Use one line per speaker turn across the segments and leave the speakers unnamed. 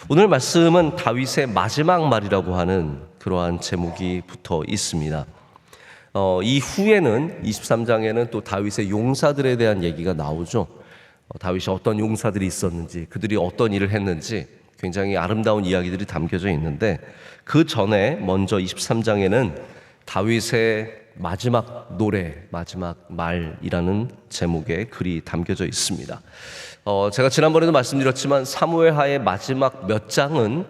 오늘 말씀은 다윗의 마지막 말이라고 하는 그러한 제목이 붙어 있습니다. 이후에는 23장에는 또 다윗의 용사들에 대한 얘기가 나오죠. 다윗이 어떤 용사들이 있었는지, 그들이 어떤 일을 했는지 굉장히 아름다운 이야기들이 담겨져 있는데, 그 전에 먼저 23장에는 다윗의 마지막 노래, 마지막 말이라는 제목의 글이 담겨져 있습니다. 제가 지난번에도 말씀드렸지만 사무엘하의 마지막 몇 장은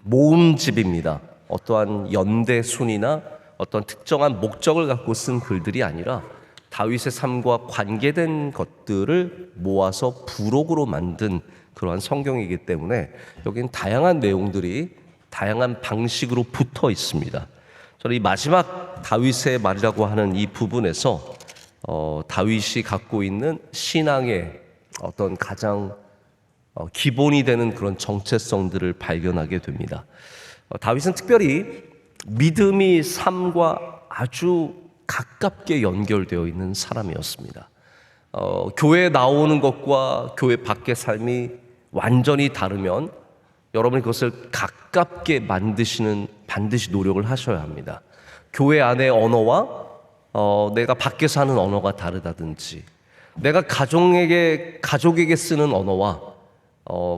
모음집입니다. 어떠한 연대 순이나 어떤 특정한 목적을 갖고 쓴 글들이 아니라 다윗의 삶과 관계된 것들을 모아서 부록으로 만든 그러한 성경이기 때문에 여기는 다양한 내용들이 다양한 방식으로 붙어 있습니다. 저는 이 마지막 다윗의 말이라고 하는 이 부분에서 다윗이 갖고 있는 신앙의 어떤 가장 기본이 되는 그런 정체성들을 발견하게 됩니다. 다윗은 특별히 믿음이 삶과 아주 가깝게 연결되어 있는 사람이었습니다. 교회에 나오는 것과 교회 밖의 삶이 완전히 다르면 여러분이 그것을 가깝게 만드시는 반드시 노력을 하셔야 합니다. 교회 안의 언어와 내가 밖에서 하는 언어가 다르다든지, 내가 가족에게 쓰는 언어와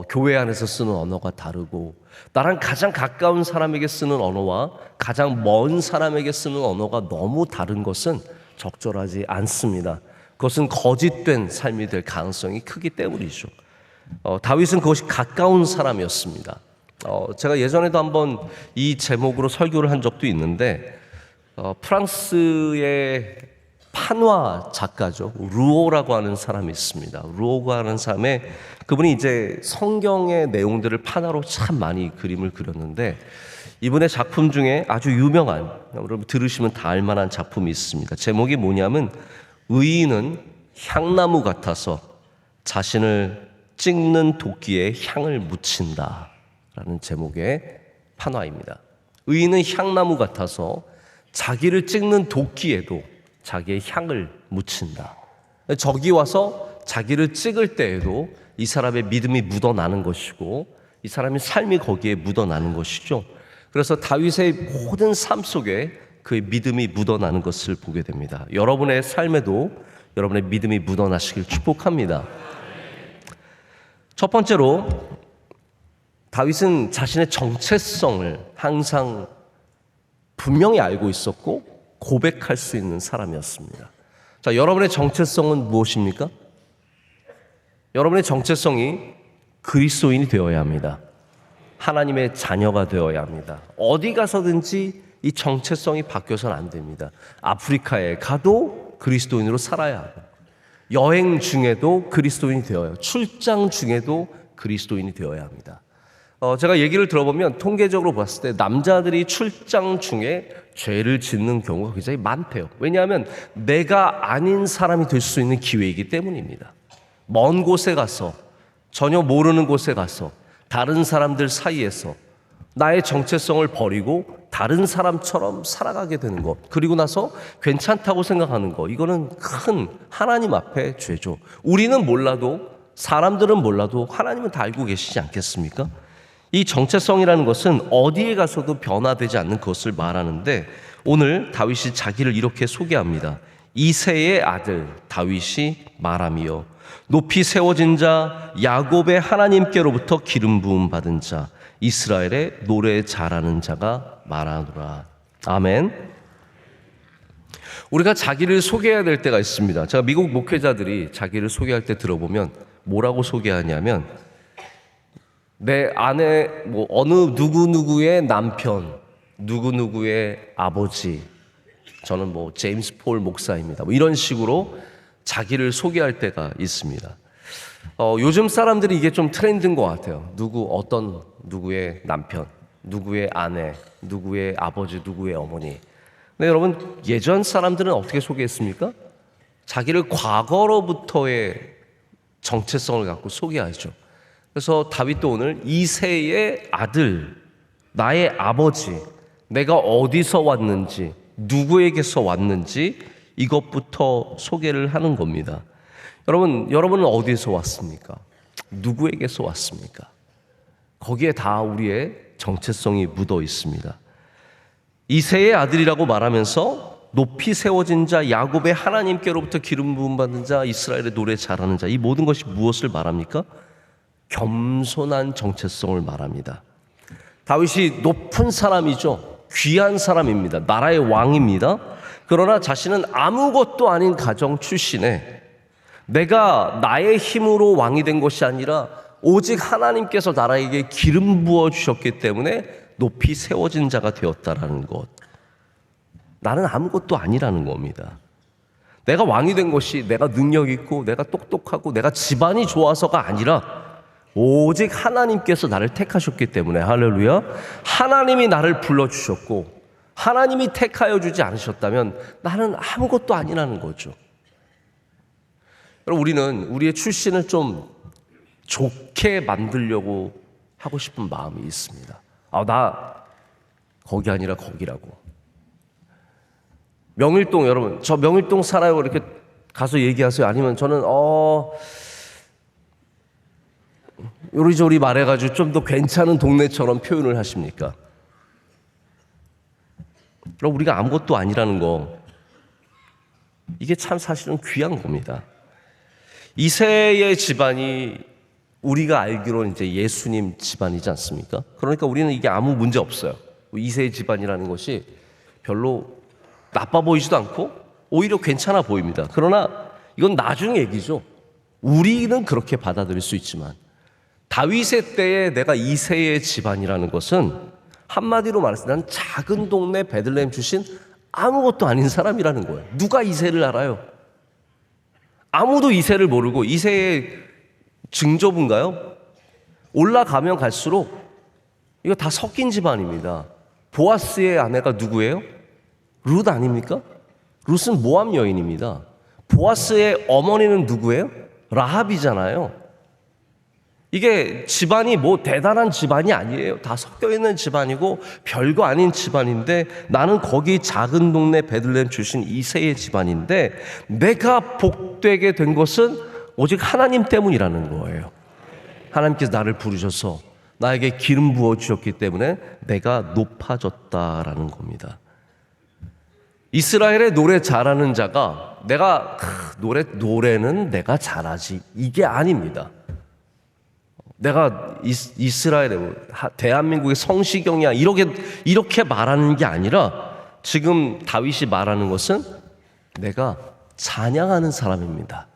교회 안에서 쓰는 언어가 다르고, 나랑 가장 가까운 사람에게 쓰는 언어와 가장 먼 사람에게 쓰는 언어가 너무 다른 것은 적절하지 않습니다. 그것은 거짓된 삶이 될 가능성이 크기 때문이죠. 다윗은 그것이 가까운 사람이었습니다. 제가 예전에도 한번 이 제목으로 설교를 한 적도 있는데, 프랑스의 판화 작가죠, 르오라고 하는 사람이 있습니다. 르오가 하는 사람의 그분이 이제 성경의 내용들을 판화로 참 많이 그림을 그렸는데, 이분의 작품 중에 아주 유명한, 여러분 들으시면 다 알만한 작품이 있습니다. 제목이 뭐냐면 의인은 향나무 같아서 자신을 찍는 도끼에 향을 묻힌다 라는 제목의 판화입니다. 의인은 향나무 같아서 자기를 찍는 도끼에도 자기의 향을 묻힌다. 적이 와서 자기를 찍을 때에도 이 사람의 믿음이 묻어나는 것이고, 이 사람의 삶이 거기에 묻어나는 것이죠. 그래서 다윗의 모든 삶 속에 그의 믿음이 묻어나는 것을 보게 됩니다. 여러분의 삶에도 여러분의 믿음이 묻어나시길 축복합니다. 첫 번째로, 다윗은 자신의 정체성을 항상 분명히 알고 있었고 고백할 수 있는 사람이었습니다. 자, 여러분의 정체성은 무엇입니까? 여러분의 정체성이 그리스도인이 되어야 합니다. 하나님의 자녀가 되어야 합니다. 어디 가서든지 이 정체성이 바뀌어서는 안 됩니다. 아프리카에 가도 그리스도인으로 살아야 하고, 여행 중에도 그리스도인이 되어야, 출장 중에도 그리스도인이 되어야 합니다. 제가 얘기를 들어보면 통계적으로 봤을 때 남자들이 출장 중에 죄를 짓는 경우가 굉장히 많대요. 왜냐하면 내가 아닌 사람이 될 수 있는 기회이기 때문입니다. 먼 곳에 가서, 전혀 모르는 곳에 가서 다른 사람들 사이에서 나의 정체성을 버리고 다른 사람처럼 살아가게 되는 것, 그리고 나서 괜찮다고 생각하는 것, 이거는 큰 하나님 앞에 죄죠. 우리는 몰라도, 사람들은 몰라도 하나님은 다 알고 계시지 않겠습니까? 이 정체성이라는 것은 어디에 가서도 변화되지 않는 것을 말하는데, 오늘 다윗이 자기를 이렇게 소개합니다. 이새의 아들 다윗이 말하며 높이 세워진 자, 야곱의 하나님께로부터 기름 부음 받은 자, 이스라엘의 노래 잘하는 자가 말하노라. 아멘. 우리가 자기를 소개해야 될 때가 있습니다. 제가 미국 목회자들이 자기를 소개할 때 들어보면 뭐라고 소개하냐면, 내 아내, 어느 누구누구의 남편, 누구누구의 아버지, 저는 제임스 폴 목사입니다, 이런 식으로 자기를 소개할 때가 있습니다. 요즘 사람들이 이게 좀 트렌드인 것 같아요. 어떤 누구의 남편, 누구의 아내, 누구의 아버지, 누구의 어머니. 근데 여러분, 예전 사람들은 어떻게 소개했습니까? 자기를 과거로부터의 정체성을 갖고 소개하죠. 그래서 다윗도 오늘 이새의 아들, 나의 아버지, 내가 어디서 왔는지, 누구에게서 왔는지 이것부터 소개를 하는 겁니다. 여러분은 어디에서 왔습니까? 누구에게서 왔습니까? 거기에 다 우리의 정체성이 묻어 있습니다. 이새의 아들이라고 말하면서 높이 세워진 자, 야곱의 하나님께로부터 기름 부음 받은 자, 이스라엘의 노래 잘하는 자, 이 모든 것이 무엇을 말합니까? 겸손한 정체성을 말합니다. 다윗이 높은 사람이죠. 귀한 사람입니다. 나라의 왕입니다. 그러나 자신은 아무것도 아닌 가정 출신에 내가 나의 힘으로 왕이 된 것이 아니라 오직 하나님께서 나라에게 기름 부어 주셨기 때문에 높이 세워진 자가 되었다라는 것. 나는 아무것도 아니라는 겁니다. 내가 왕이 된 것이 내가 능력 있고 내가 똑똑하고 내가 집안이 좋아서가 아니라 오직 하나님께서 나를 택하셨기 때문에, 할렐루야, 하나님이 나를 불러주셨고 하나님이 택하여 주지 않으셨다면 나는 아무것도 아니라는 거죠. 여러분, 우리는 우리의 출신을 좀 좋게 만들려고 하고 싶은 마음이 있습니다. 나 거기 아니라 거기라고. 명일동, 여러분, 저 명일동 살아요 이렇게 가서 얘기하세요? 아니면 저는 요리조리 말해가지고 좀 더 괜찮은 동네처럼 표현을 하십니까? 그럼 우리가 아무것도 아니라는 거, 이게 참 사실은 귀한 겁니다. 이새의 집안이 우리가 알기로는 이제 예수님 집안이지 않습니까? 그러니까 우리는 이게 아무 문제 없어요. 이새의 집안이라는 것이 별로 나빠 보이지도 않고 오히려 괜찮아 보입니다. 그러나 이건 나중 얘기죠. 우리는 그렇게 받아들일 수 있지만 다윗의 때에 내가 이새의 집안이라는 것은 한마디로 말해서 난 작은 동네 베들레헴 출신 아무것도 아닌 사람이라는 거예요. 누가 이새를 알아요? 아무도 이새를 모르고, 이새의 증조부인가요? 올라가면 갈수록 이거 다 섞인 집안입니다. 보아스의 아내가 누구예요? 룻 아닙니까? 룻은 모압 여인입니다. 보아스의 어머니는 누구예요? 라합이잖아요. 이게 집안이 뭐 대단한 집안이 아니에요. 다 섞여 있는 집안이고 별거 아닌 집안인데, 나는 거기 작은 동네 베들레헴 출신 이새의 집안인데 내가 복되게 된 것은 오직 하나님 때문이라는 거예요. 하나님께서 나를 부르셔서 나에게 기름 부어 주셨기 때문에 내가 높아졌다라는 겁니다. 이스라엘의 노래 잘하는 자가 내가 노래는 내가 잘하지, 이게 아닙니다. 내가 이스라엘의 대한민국의 성시경이야 이렇게 말하는 게 아니라, 지금 다윗이 말하는 것은 내가 찬양하는 사람입니다.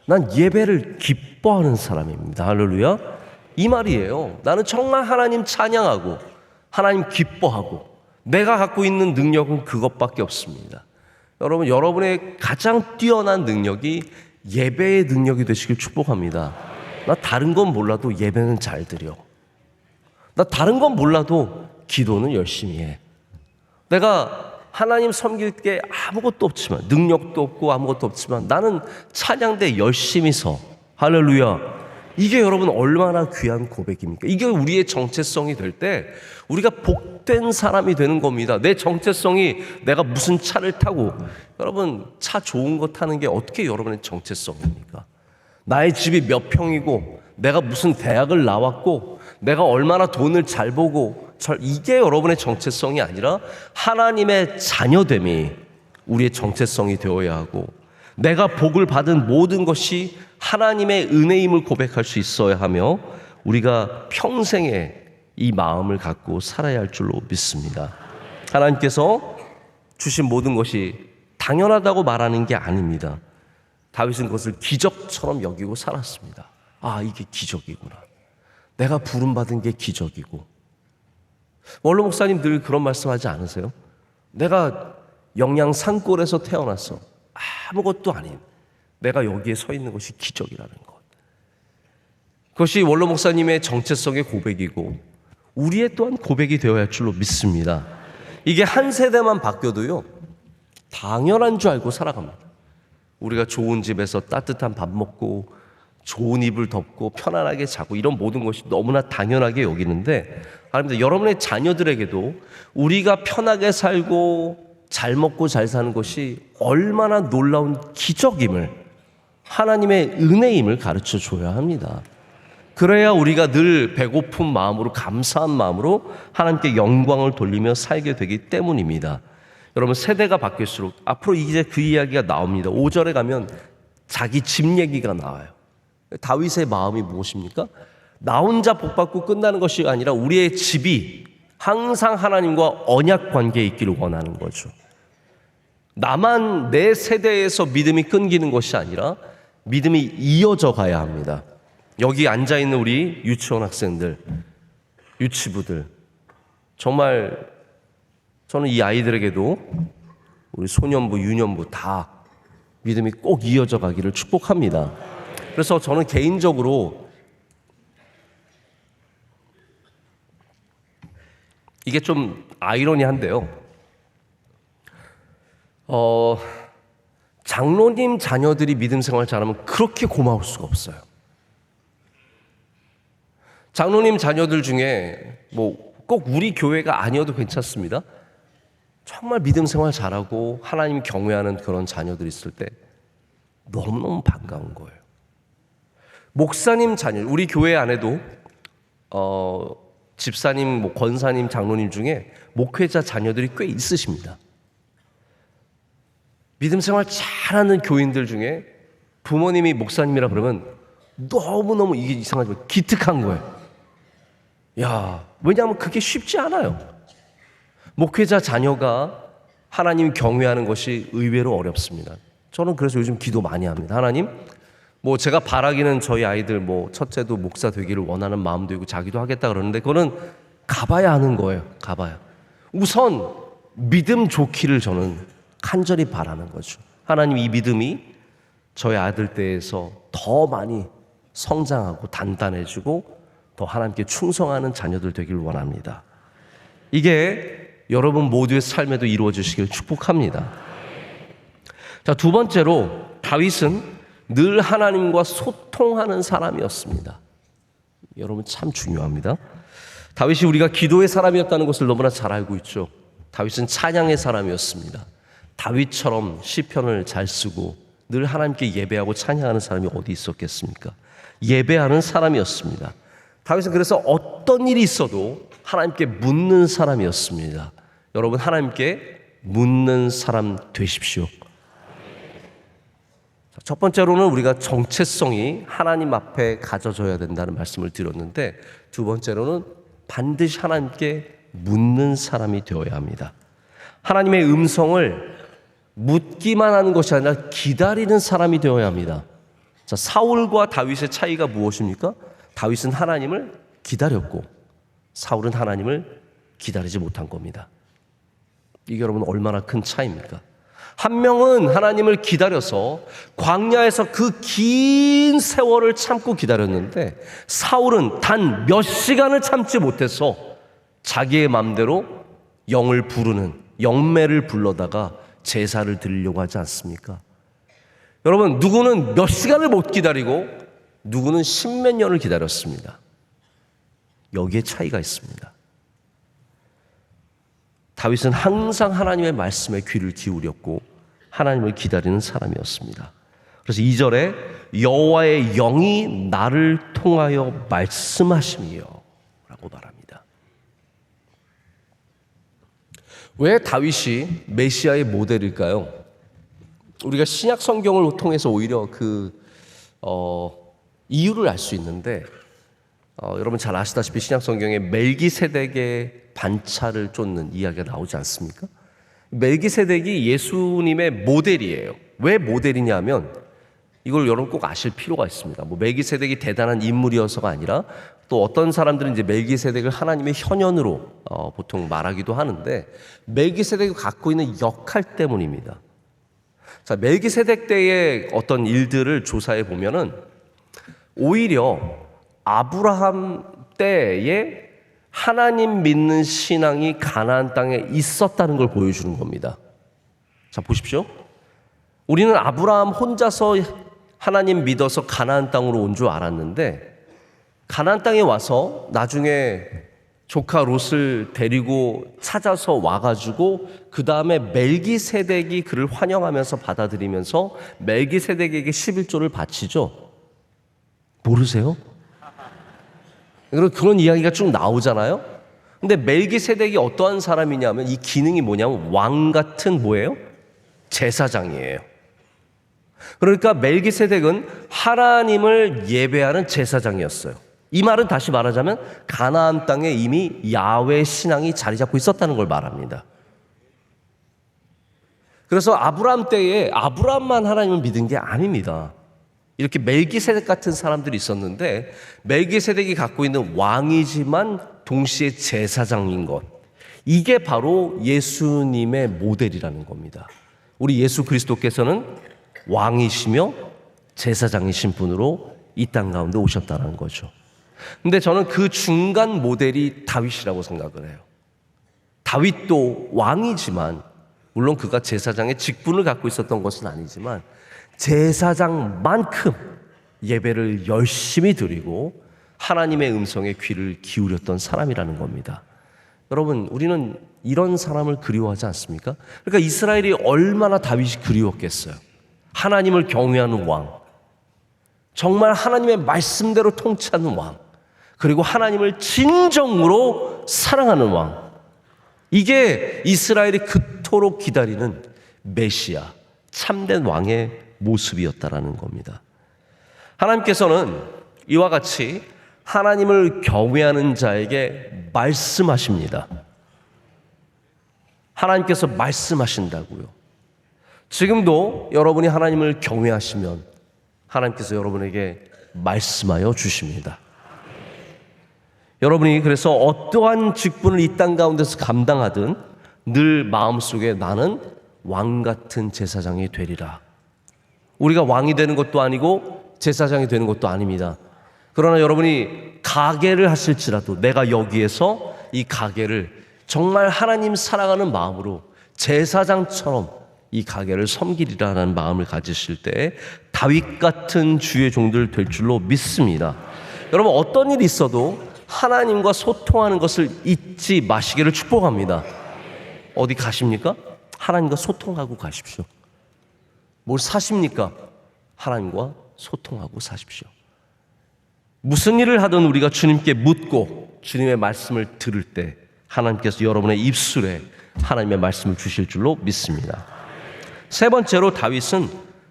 난 예배를 기뻐하는 사람입니다. 할렐루야, 이 말이에요. 나는 정말 하나님 찬양하고 하나님 기뻐하고 내가 갖고 있는 능력은 그것밖에 없습니다. 여러분, 여러분의 가장 뛰어난 능력이 예배의 능력이 되시길 축복합니다. 나 다른 건 몰라도 예배는 잘 드려. 나 다른 건 몰라도 기도는 열심히 해. 내가 하나님 섬길 게 아무것도 없지만, 능력도 없고 아무것도 없지만 나는 찬양대 열심히 서. 할렐루야. 이게 여러분 얼마나 귀한 고백입니까? 이게 우리의 정체성이 될 때 우리가 복된 사람이 되는 겁니다. 내 정체성이 내가 무슨 차를 타고, 여러분 차 좋은 거 타는 게 어떻게 여러분의 정체성입니까? 나의 집이 몇 평이고 내가 무슨 대학을 나왔고 내가 얼마나 돈을 잘 보고, 이게 여러분의 정체성이 아니라 하나님의 자녀됨이 우리의 정체성이 되어야 하고, 내가 복을 받은 모든 것이 하나님의 은혜임을 고백할 수 있어야 하며, 우리가 평생에 이 마음을 갖고 살아야 할 줄로 믿습니다. 하나님께서 주신 모든 것이 당연하다고 말하는 게 아닙니다. 다윗은 그것을 기적처럼 여기고 살았습니다. 이게 기적이구나. 내가 부름받은 게 기적이고. 원로 목사님 늘 그런 말씀하지 않으세요? 내가 영양 산골에서 태어났어. 아무것도 아닌 내가 여기에 서 있는 것이 기적이라는 것. 그것이 원로 목사님의 정체성의 고백이고 우리의 또한 고백이 되어야 할 줄로 믿습니다. 이게 한 세대만 바뀌어도요, 당연한 줄 알고 살아갑니다. 우리가 좋은 집에서 따뜻한 밥 먹고 좋은 이불 덮고 편안하게 자고, 이런 모든 것이 너무나 당연하게 여기는데, 하나님, 여러분의 자녀들에게도 우리가 편하게 살고 잘 먹고 잘 사는 것이 얼마나 놀라운 기적임을, 하나님의 은혜임을 가르쳐 줘야 합니다. 그래야 우리가 늘 배고픈 마음으로, 감사한 마음으로 하나님께 영광을 돌리며 살게 되기 때문입니다. 여러분, 세대가 바뀔수록 앞으로 이제 그 이야기가 나옵니다. 5절에 가면 자기 집 얘기가 나와요. 다윗의 마음이 무엇입니까? 나 혼자 복받고 끝나는 것이 아니라 우리의 집이 항상 하나님과 언약 관계에 있기를 원하는 거죠. 나만 내 세대에서 믿음이 끊기는 것이 아니라 믿음이 이어져 가야 합니다. 여기 앉아있는 우리 유치원 학생들, 유치부들, 정말 저는 이 아이들에게도 우리 소년부, 유년부 다 믿음이 꼭 이어져 가기를 축복합니다. 그래서 저는 개인적으로 이게 좀 아이러니한데요. 장로님 자녀들이 믿음 생활 잘하면 그렇게 고마울 수가 없어요. 장로님 자녀들 중에 뭐 꼭 우리 교회가 아니어도 괜찮습니다. 정말 믿음 생활 잘하고 하나님 경외하는 그런 자녀들이 있을 때 너무너무 반가운 거예요. 목사님 자녀, 우리 교회 안에도 집사님, 뭐 권사님, 장로님 중에 목회자 자녀들이 꽤 있으십니다. 믿음 생활 잘하는 교인들 중에 부모님이 목사님이라 그러면 너무너무 이게 이상하지만 기특한 거예요. 왜냐하면 그게 쉽지 않아요. 목회자 자녀가 하나님 경외하는 것이 의외로 어렵습니다. 저는 그래서 요즘 기도 많이 합니다. 하나님, 뭐 제가 바라기는 저희 아이들 뭐 첫째도 목사 되기를 원하는 마음도 있고 자기도 하겠다 그러는데 그거는 가봐야 하는 거예요. 가봐야. 우선 믿음 좋기를 저는 간절히 바라는 거죠. 하나님, 이 믿음이 저희 아들 때에서 더 많이 성장하고 단단해지고 더 하나님께 충성하는 자녀들 되기를 원합니다. 이게 여러분 모두의 삶에도 이루어지시길 축복합니다. 자, 두 번째로 다윗은 늘 하나님과 소통하는 사람이었습니다. 여러분 참 중요합니다. 다윗이 우리가 기도의 사람이었다는 것을 너무나 잘 알고 있죠. 다윗은 찬양의 사람이었습니다. 다윗처럼 시편을 잘 쓰고 늘 하나님께 예배하고 찬양하는 사람이 어디 있었겠습니까? 예배하는 사람이었습니다. 다윗은 그래서 어떤 일이 있어도 하나님께 묻는 사람이었습니다. 여러분, 하나님께 묻는 사람 되십시오. 첫 번째로는 우리가 정체성이 하나님 앞에 가져져야 된다는 말씀을 드렸는데, 두 번째로는 반드시 하나님께 묻는 사람이 되어야 합니다. 하나님의 음성을 묻기만 하는 것이 아니라 기다리는 사람이 되어야 합니다. 자, 사울과 다윗의 차이가 무엇입니까? 다윗은 하나님을 기다렸고 사울은 하나님을 기다리지 못한 겁니다. 이게 여러분 얼마나 큰 차이입니까? 한 명은 하나님을 기다려서 광야에서 그 긴 세월을 참고 기다렸는데, 사울은 단 몇 시간을 참지 못해서 자기의 마음대로 영을 부르는, 영매를 불러다가 제사를 드리려고 하지 않습니까? 여러분, 누구는 몇 시간을 못 기다리고 누구는 십몇 년을 기다렸습니다. 여기에 차이가 있습니다. 다윗은 항상 하나님의 말씀에 귀를 기울였고 하나님을 기다리는 사람이었습니다. 그래서 2절에 여호와의 영이 나를 통하여 말씀하심이요 라고 말합니다. 왜 다윗이 메시아의 모델일까요? 우리가 신약 성경을 통해서 오히려 이유를 알 수 있는데, 여러분 잘 아시다시피 신약 성경에 멜기세덱의 반차를 쫓는 이야기가 나오지 않습니까? 멜기세덱이 예수님의 모델이에요. 왜 모델이냐면, 이걸 여러분 꼭 아실 필요가 있습니다. 뭐 멜기세덱이 대단한 인물이어서가 아니라, 또 어떤 사람들은 이제 멜기세덱을 하나님의 현현으로 보통 말하기도 하는데, 멜기세덱이 갖고 있는 역할 때문입니다. 자, 멜기세덱 때의 어떤 일들을 조사해 보면은 오히려 아브라함 때에 하나님 믿는 신앙이 가나안 땅에 있었다는 걸 보여주는 겁니다. 자, 보십시오. 우리는 아브라함 혼자서 하나님 믿어서 가나안 땅으로 온 줄 알았는데, 가나안 땅에 와서 나중에 조카 롯을 데리고 찾아서 와가지고 그 다음에 멜기세덱이 그를 환영하면서 받아들이면서 멜기세덱에게 11조를 바치죠. 모르세요? 그런 이야기가 쭉 나오잖아요. 근데 멜기세덱이 어떠한 사람이냐면 이 기능이 뭐냐면 왕 같은 뭐예요? 제사장이에요. 그러니까 멜기세덱은 하나님을 예배하는 제사장이었어요. 이 말은 다시 말하자면 가나안 땅에 이미 야훼 신앙이 자리 잡고 있었다는 걸 말합니다. 그래서 아브라함 때에 아브라함만 하나님을 믿은 게 아닙니다. 이렇게 멜기세덱 같은 사람들이 있었는데 멜기세덱이 갖고 있는 왕이지만 동시에 제사장인 것, 이게 바로 예수님의 모델이라는 겁니다. 우리 예수 그리스도께서는 왕이시며 제사장이신 분으로 이 땅 가운데 오셨다는 거죠. 근데 저는 그 중간 모델이 다윗이라고 생각을 해요. 다윗도 왕이지만 물론 그가 제사장의 직분을 갖고 있었던 것은 아니지만 제사장만큼 예배를 열심히 드리고 하나님의 음성에 귀를 기울였던 사람이라는 겁니다. 여러분, 우리는 이런 사람을 그리워하지 않습니까? 그러니까 이스라엘이 얼마나 다윗이 그리웠겠어요. 하나님을 경외하는 왕, 정말 하나님의 말씀대로 통치하는 왕, 그리고 하나님을 진정으로 사랑하는 왕, 이게 이스라엘이 그토록 기다리는 메시아, 참된 왕의 모습이었다라는 겁니다. 하나님께서는 이와 같이 하나님을 경외하는 자에게 말씀하십니다. 하나님께서 말씀하신다고요. 지금도 여러분이 하나님을 경외하시면 하나님께서 여러분에게 말씀하여 주십니다. 여러분이 그래서 어떠한 직분을 이 땅 가운데서 감당하든 늘 마음속에 나는 왕 같은 제사장이 되리라. 우리가 왕이 되는 것도 아니고 제사장이 되는 것도 아닙니다. 그러나 여러분이 가게를 하실지라도 내가 여기에서 이 가게를 정말 하나님 사랑하는 마음으로 제사장처럼 이 가게를 섬기리라는 마음을 가지실 때 다윗 같은 주의 종들 될 줄로 믿습니다. 여러분, 어떤 일이 있어도 하나님과 소통하는 것을 잊지 마시기를 축복합니다. 어디 가십니까? 하나님과 소통하고 가십시오. 뭘 사십니까? 하나님과 소통하고 사십시오. 무슨 일을 하든 우리가 주님께 묻고 주님의 말씀을 들을 때 하나님께서 여러분의 입술에 하나님의 말씀을 주실 줄로 믿습니다. 세 번째로 다윗은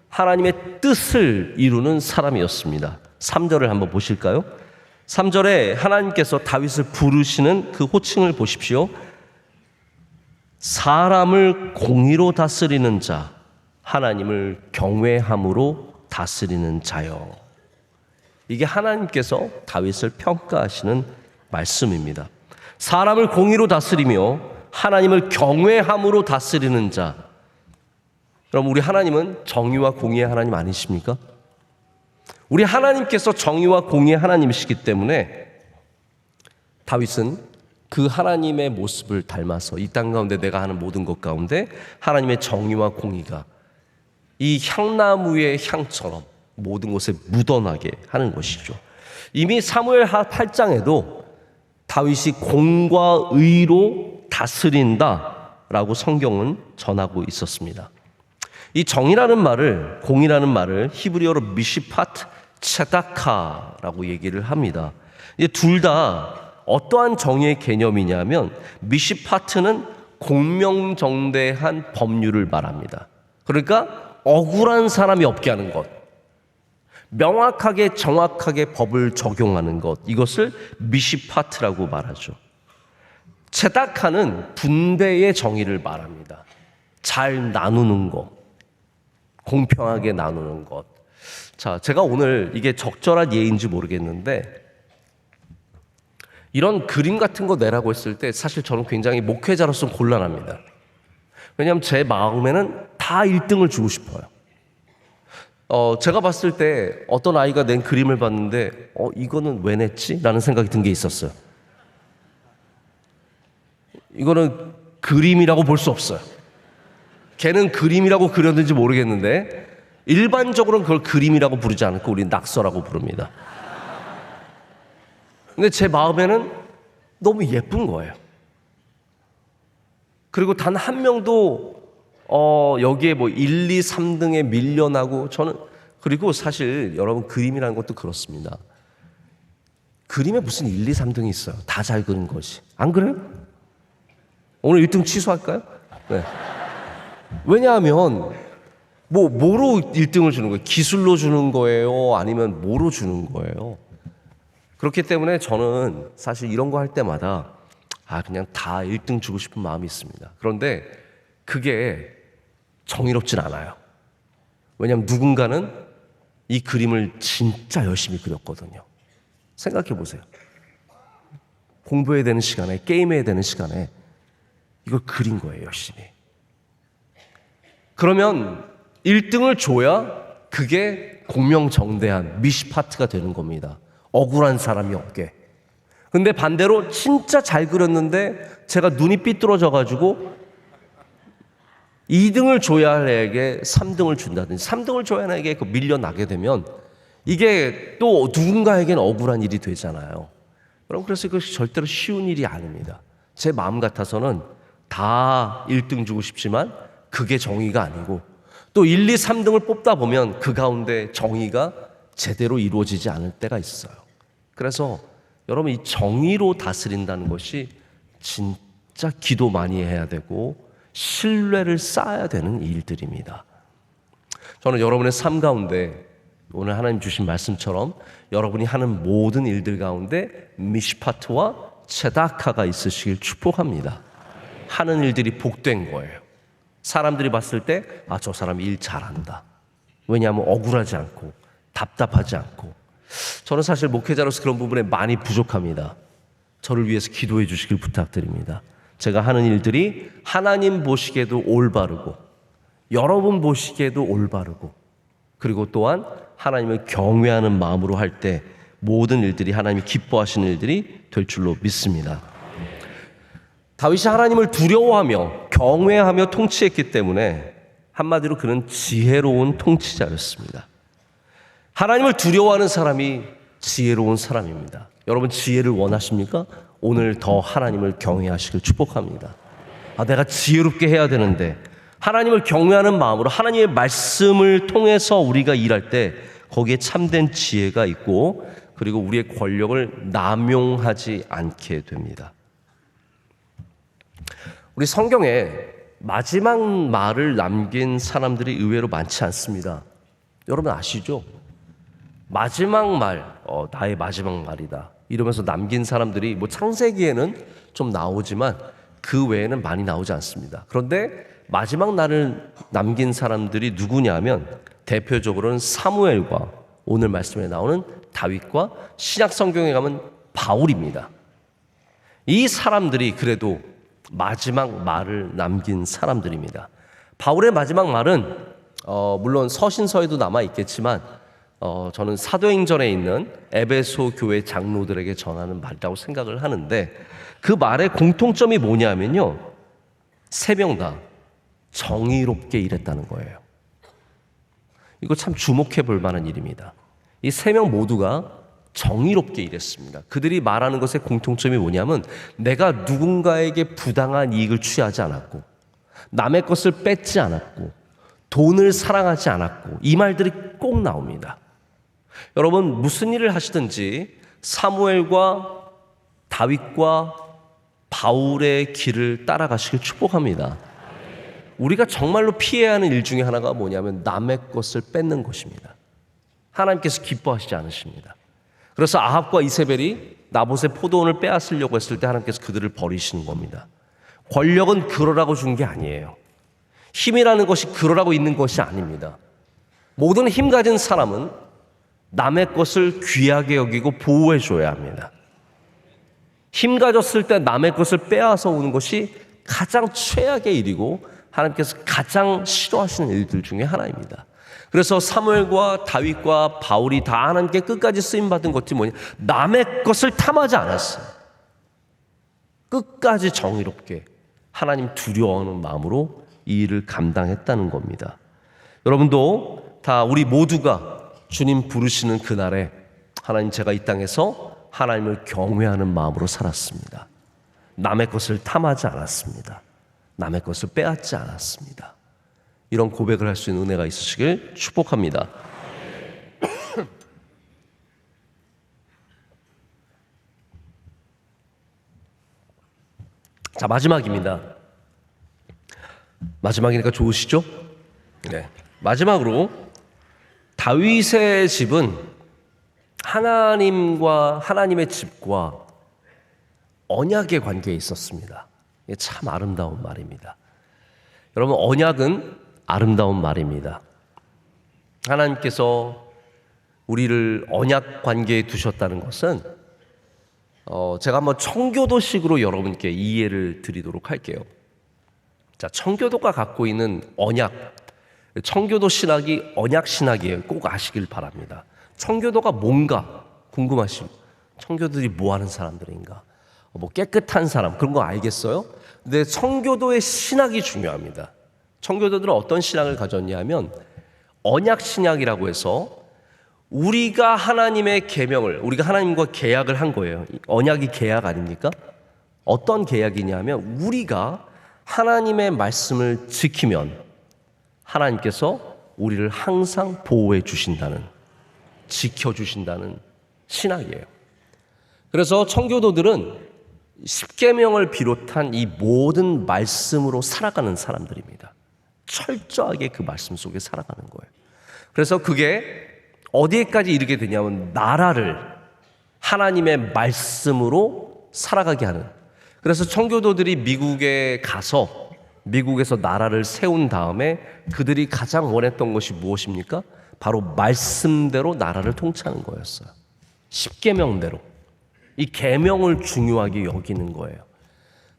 하나님의 뜻을 이루는 사람이었습니다. 3절을 한번 보실까요? 3절에 하나님께서 다윗을 부르시는 그 호칭을 보십시오. 사람을 공의로 다스리는 자, 하나님을 경외함으로 다스리는 자요. 이게 하나님께서 다윗을 평가하시는 말씀입니다. 사람을 공의로 다스리며 하나님을 경외함으로 다스리는 자. 그럼 우리 하나님은 정의와 공의의 하나님 아니십니까? 우리 하나님께서 정의와 공의의 하나님이시기 때문에 다윗은 그 하나님의 모습을 닮아서 이 땅 가운데 내가 하는 모든 것 가운데 하나님의 정의와 공의가 이 향나무의 향처럼 모든 곳에 묻어나게 하는 것이죠. 이미 사무엘 8장에도 다윗이 공과 의로 다스린다라고 성경은 전하고 있었습니다. 이 정의라는 말을, 공이라는 말을 히브리어로 미시파트 차다카라고 얘기를 합니다. 이제 둘 다 어떠한 정의의 개념이냐면 미시파트는 공명정대한 법률을 말합니다. 그러니까 억울한 사람이 없게 하는 것, 명확하게 정확하게 법을 적용하는 것, 이것을 미시파트라고 말하죠. 체다카는 분배의 정의를 말합니다. 잘 나누는 것, 공평하게 나누는 것. 자, 제가 오늘 이게 적절한 예인지 모르겠는데 이런 그림 같은 거 내라고 했을 때 사실 저는 굉장히 목회자로서 곤란합니다. 왜냐하면 제 마음에는 다 1등을 주고 싶어요. 제가 봤을 때 어떤 아이가 낸 그림을 봤는데 이거는 왜 냈지? 라는 생각이 든 게 있었어요. 이거는 그림이라고 볼 수 없어요. 걔는 그림이라고 그렸는지 모르겠는데 일반적으로는 그걸 그림이라고 부르지 않고 우리는 낙서라고 부릅니다. 근데 제 마음에는 너무 예쁜 거예요. 그리고 단 한 명도 여기에 뭐 1, 2, 3등에 밀려나고 저는, 그리고 사실 여러분 그림이라는 것도 그렇습니다. 그림에 무슨 1, 2, 3등이 있어요. 다 잘 그린 것이. 안 그래요? 오늘 1등 취소할까요? 네. 왜냐하면 뭐로 1등을 주는 거예요? 기술로 주는 거예요? 아니면 뭐로 주는 거예요? 그렇기 때문에 저는 사실 이런 거 할 때마다 그냥 다 1등 주고 싶은 마음이 있습니다. 그런데 그게 정의롭진 않아요. 왜냐하면 누군가는 이 그림을 진짜 열심히 그렸거든요. 생각해 보세요. 공부해야 되는 시간에, 게임해야 되는 시간에 이걸 그린 거예요, 열심히. 그러면 1등을 줘야 그게 공명정대한 미시파트가 되는 겁니다. 억울한 사람이 없게. 근데 반대로 진짜 잘 그렸는데 제가 눈이 삐뚤어져가지고 2등을 줘야 할 애에게 3등을 준다든지 3등을 줘야 할 애에게 밀려나게 되면 이게 또 누군가에게는 억울한 일이 되잖아요. 그래서 이것이 절대로 쉬운 일이 아닙니다. 제 마음 같아서는 다 1등 주고 싶지만 그게 정의가 아니고 또 1, 2, 3등을 뽑다 보면 그 가운데 정의가 제대로 이루어지지 않을 때가 있어요. 그래서 여러분 이 정의로 다스린다는 것이 진짜 기도 많이 해야 되고 신뢰를 쌓아야 되는 일들입니다. 저는 여러분의 삶 가운데 오늘 하나님 주신 말씀처럼 여러분이 하는 모든 일들 가운데 미시파트와 체다카가 있으시길 축복합니다. 하는 일들이 복된 거예요. 사람들이 봤을 때 저 사람 일 잘한다. 왜냐하면 억울하지 않고 답답하지 않고. 저는 사실 목회자로서 그런 부분에 많이 부족합니다. 저를 위해서 기도해 주시길 부탁드립니다. 제가 하는 일들이 하나님 보시기에도 올바르고 여러분 보시기에도 올바르고 그리고 또한 하나님을 경외하는 마음으로 할 때 모든 일들이 하나님이 기뻐하시는 일들이 될 줄로 믿습니다. 다윗이 하나님을 두려워하며 경외하며 통치했기 때문에 한마디로 그는 지혜로운 통치자였습니다. 하나님을 두려워하는 사람이 지혜로운 사람입니다. 여러분 지혜를 원하십니까? 오늘 더 하나님을 경외하시길 축복합니다. 내가 지혜롭게 해야 되는데 하나님을 경외하는 마음으로 하나님의 말씀을 통해서 우리가 일할 때 거기에 참된 지혜가 있고 그리고 우리의 권력을 남용하지 않게 됩니다. 우리 성경에 마지막 말을 남긴 사람들이 의외로 많지 않습니다. 여러분 아시죠? 마지막 말, 나의 마지막 말이다 이러면서 남긴 사람들이 창세기에는 좀 나오지만 그 외에는 많이 나오지 않습니다. 그런데 마지막 날을 남긴 사람들이 누구냐면 대표적으로는 사무엘과 오늘 말씀에 나오는 다윗과 신약 성경에 가면 바울입니다. 이 사람들이 그래도 마지막 말을 남긴 사람들입니다. 바울의 마지막 말은 물론 서신서에도 남아 있겠지만 저는 사도행전에 있는 에베소 교회 장로들에게 전하는 말이라고 생각을 하는데 그 말의 공통점이 뭐냐면요. 세 명 다 정의롭게 일했다는 거예요. 이거 참 주목해 볼 만한 일입니다. 이 세 명 모두가 정의롭게 일했습니다. 그들이 말하는 것의 공통점이 뭐냐면 내가 누군가에게 부당한 이익을 취하지 않았고 남의 것을 뺏지 않았고 돈을 사랑하지 않았고 이 말들이 꼭 나옵니다. 여러분 무슨 일을 하시든지 사무엘과 다윗과 바울의 길을 따라가시길 축복합니다. 우리가 정말로 피해야 하는 일 중에 하나가 뭐냐면 남의 것을 뺏는 것입니다. 하나님께서 기뻐하시지 않으십니다. 그래서 아합과 이세벨이 나봇의 포도원을 빼앗으려고 했을 때 하나님께서 그들을 버리시는 겁니다. 권력은 그러라고 준 게 아니에요. 힘이라는 것이 그러라고 있는 것이 아닙니다. 모든 힘 가진 사람은 남의 것을 귀하게 여기고 보호해 줘야 합니다. 힘 가졌을 때 남의 것을 빼앗아 오는 것이 가장 최악의 일이고 하나님께서 가장 싫어하시는 일들 중에 하나입니다. 그래서 사무엘과 다윗과 바울이 다 하나님께 끝까지 쓰임받은 것이 뭐냐? 남의 것을 탐하지 않았어요. 끝까지 정의롭게 하나님 두려워하는 마음으로 이 일을 감당했다는 겁니다. 여러분도 다 우리 모두가 주님 부르시는 그날에 하나님 제가 이 땅에서 하나님을 경외하는 마음으로 살았습니다. 남의 것을 탐하지 않았습니다. 남의 것을 빼앗지 않았습니다. 이런 고백을 할 수 있는 은혜가 있으시길 축복합니다. 자, 마지막입니다. 마지막이니까 좋으시죠? 네. 마지막으로 다윗의 집은 하나님의 집과 언약의 관계에 있었습니다. 이게 참 아름다운 말입니다. 여러분, 언약은 아름다운 말입니다. 하나님께서 우리를 언약 관계에 두셨다는 것은 제가 한번 청교도식으로 여러분께 이해를 드리도록 할게요. 자, 청교도가 갖고 있는 언약, 청교도 신학이 언약 신학이에요. 꼭 아시길 바랍니다. 청교도가 뭔가 궁금하시죠? 청교도들이 뭐 하는 사람들인가? 뭐 깨끗한 사람, 그런 거 알겠어요? 근데 청교도의 신학이 중요합니다. 청교도들은 어떤 신학을 가졌냐면 언약 신학이라고 해서 우리가 하나님의 계명을, 우리가 하나님과 계약을 한 거예요. 언약이 계약 아닙니까? 어떤 계약이냐면 우리가 하나님의 말씀을 지키면 하나님께서 우리를 항상 보호해 주신다는, 지켜주신다는 신학이에요. 그래서 청교도들은 십계명을 비롯한 이 모든 말씀으로 살아가는 사람들입니다. 철저하게 그 말씀 속에 살아가는 거예요. 그래서 그게 어디에까지 이르게 되냐면 나라를 하나님의 말씀으로 살아가게 하는. 그래서 청교도들이 미국에 가서 미국에서 나라를 세운 다음에 그들이 가장 원했던 것이 무엇입니까? 바로 말씀대로 나라를 통치하는 거였어요. 십계명대로. 이 계명을 중요하게 여기는 거예요.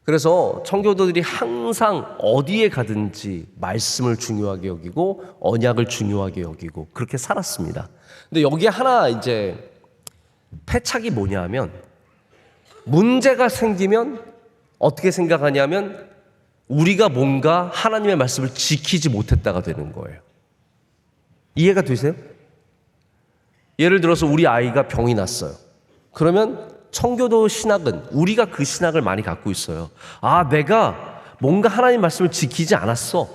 그래서 청교도들이 항상 어디에 가든지 말씀을 중요하게 여기고 언약을 중요하게 여기고 그렇게 살았습니다. 근데 여기에 하나 이제 패착이 뭐냐면 문제가 생기면 어떻게 생각하냐면 우리가 뭔가 하나님의 말씀을 지키지 못했다가 되는 거예요. 이해가 되세요? 예를 들어서 우리 아이가 병이 났어요. 그러면 청교도 신학은 우리가 그 신학을 많이 갖고 있어요. 아, 내가 뭔가 하나님 말씀을 지키지 않았어.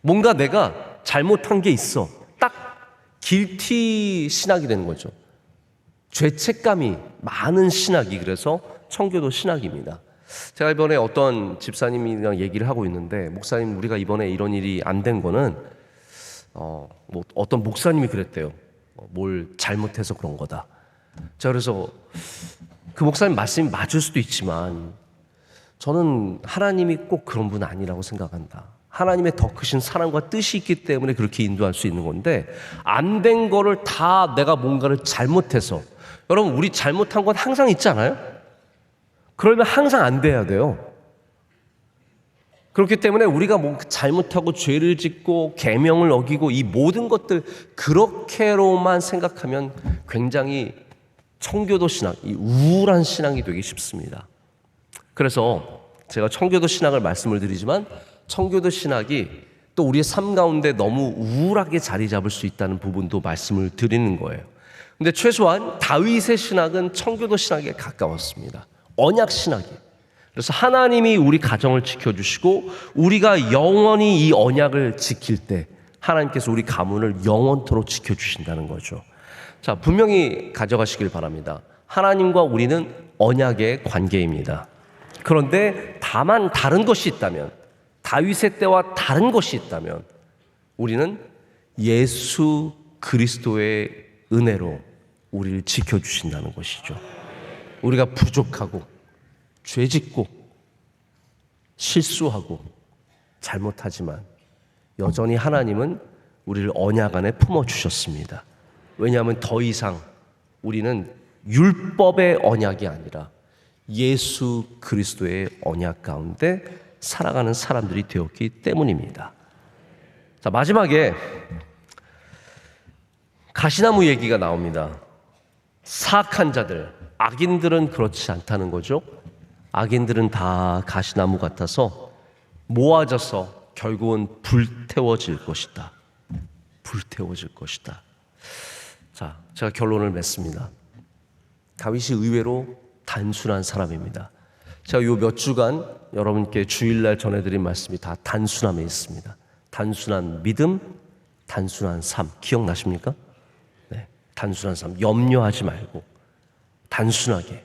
뭔가 내가 잘못한 게 있어. 딱 길티 신학이 되는 거죠. 죄책감이 많은 신학이 그래서 청교도 신학입니다. 제가 이번에 어떤 집사님이랑 얘기를 하고 있는데 목사님 우리가 이번에 이런 일이 안 된 거는 뭐 어떤 목사님이 그랬대요. 뭘 잘못해서 그런 거다. 자, 그래서 그 목사님 말씀이 맞을 수도 있지만 저는 하나님이 꼭 그런 분 아니라고 생각한다. 하나님의 더 크신 사랑과 뜻이 있기 때문에 그렇게 인도할 수 있는 건데 안 된 거를 다 내가 뭔가를 잘못해서, 여러분 우리 잘못한 건 항상 있잖아요. 그러면 항상 안 돼야 돼요. 그렇기 때문에 우리가 뭐 잘못하고 죄를 짓고 계명을 어기고 이 모든 것들 그렇게로만 생각하면 굉장히 청교도 신학, 이 우울한 신앙이 되기 쉽습니다. 그래서 제가 청교도 신학을 말씀을 드리지만 청교도 신학이 또 우리의 삶 가운데 너무 우울하게 자리 잡을 수 있다는 부분도 말씀을 드리는 거예요. 근데 최소한 다윗의 신학은 청교도 신학에 가까웠습니다. 언약 신학이. 그래서 하나님이 우리 가정을 지켜주시고 우리가 영원히 이 언약을 지킬 때 하나님께서 우리 가문을 영원토록 지켜주신다는 거죠. 자, 분명히 가져가시길 바랍니다. 하나님과 우리는 언약의 관계입니다. 그런데 다만 다른 것이 있다면, 다윗의 때와 다른 것이 있다면 우리는 예수 그리스도의 은혜로 우리를 지켜주신다는 것이죠. 우리가 부족하고 죄짓고 실수하고 잘못하지만 여전히 하나님은 우리를 언약 안에 품어주셨습니다. 왜냐하면 더 이상 우리는 율법의 언약이 아니라 예수 그리스도의 언약 가운데 살아가는 사람들이 되었기 때문입니다. 자, 마지막에 가시나무 얘기가 나옵니다. 사악한 자들, 악인들은 그렇지 않다는 거죠. 악인들은 다 가시나무 같아서 모아져서 결국은 불태워질 것이다. 불태워질 것이다. 자, 제가 결론을 맺습니다. 다윗이 의외로 단순한 사람입니다. 제가 요 몇 주간 여러분께 주일날 전해드린 말씀이 다 단순함에 있습니다. 단순한 믿음, 단순한 삶. 기억나십니까? 네, 단순한 삶. 염려하지 말고 단순하게.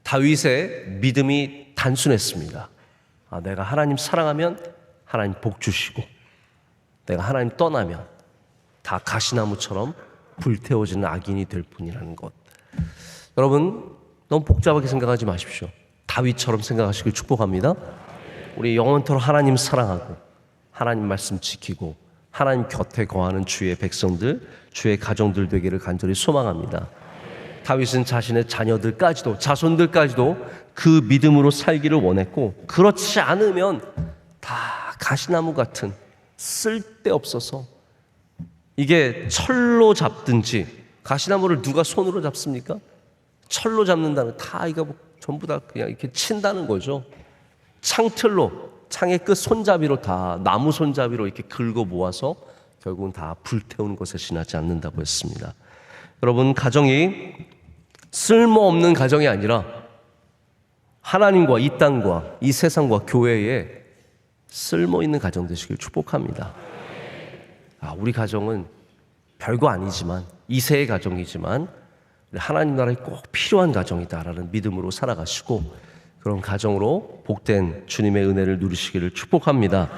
다윗의 믿음이 단순했습니다. 내가 하나님 사랑하면 하나님 복 주시고, 내가 하나님 떠나면 다 가시나무처럼 불태워지는 악인이 될 뿐이라는 것. 여러분, 너무 복잡하게 생각하지 마십시오. 다윗처럼 생각하시길 축복합니다. 우리 영원토록 하나님 사랑하고 하나님 말씀 지키고 하나님 곁에 거하는 주의 백성들, 주의 가정들 되기를 간절히 소망합니다. 다윗은 자신의 자녀들까지도, 자손들까지도 그 믿음으로 살기를 원했고, 그렇지 않으면 다 가시나무 같은 쓸데없어서, 이게 철로 잡든지, 가시나무를 누가 손으로 잡습니까? 철로 잡는다는, 다 이거 전부 다 그냥 이렇게 친다는 거죠. 창틀로, 창의 끝 손잡이로 다, 나무 손잡이로 이렇게 긁어 모아서 결국은 다 불태우는 것에 지나지 않는다고 했습니다. 여러분, 가정이 쓸모없는 가정이 아니라 하나님과 이 땅과 이 세상과 교회에 쓸모있는 가정 되시길 축복합니다. 우리 가정은 별거 아니지만, 이세의 가정이지만 하나님 나라에 꼭 필요한 가정이다라는 믿음으로 살아가시고, 그런 가정으로 복된 주님의 은혜를 누리시기를 축복합니다.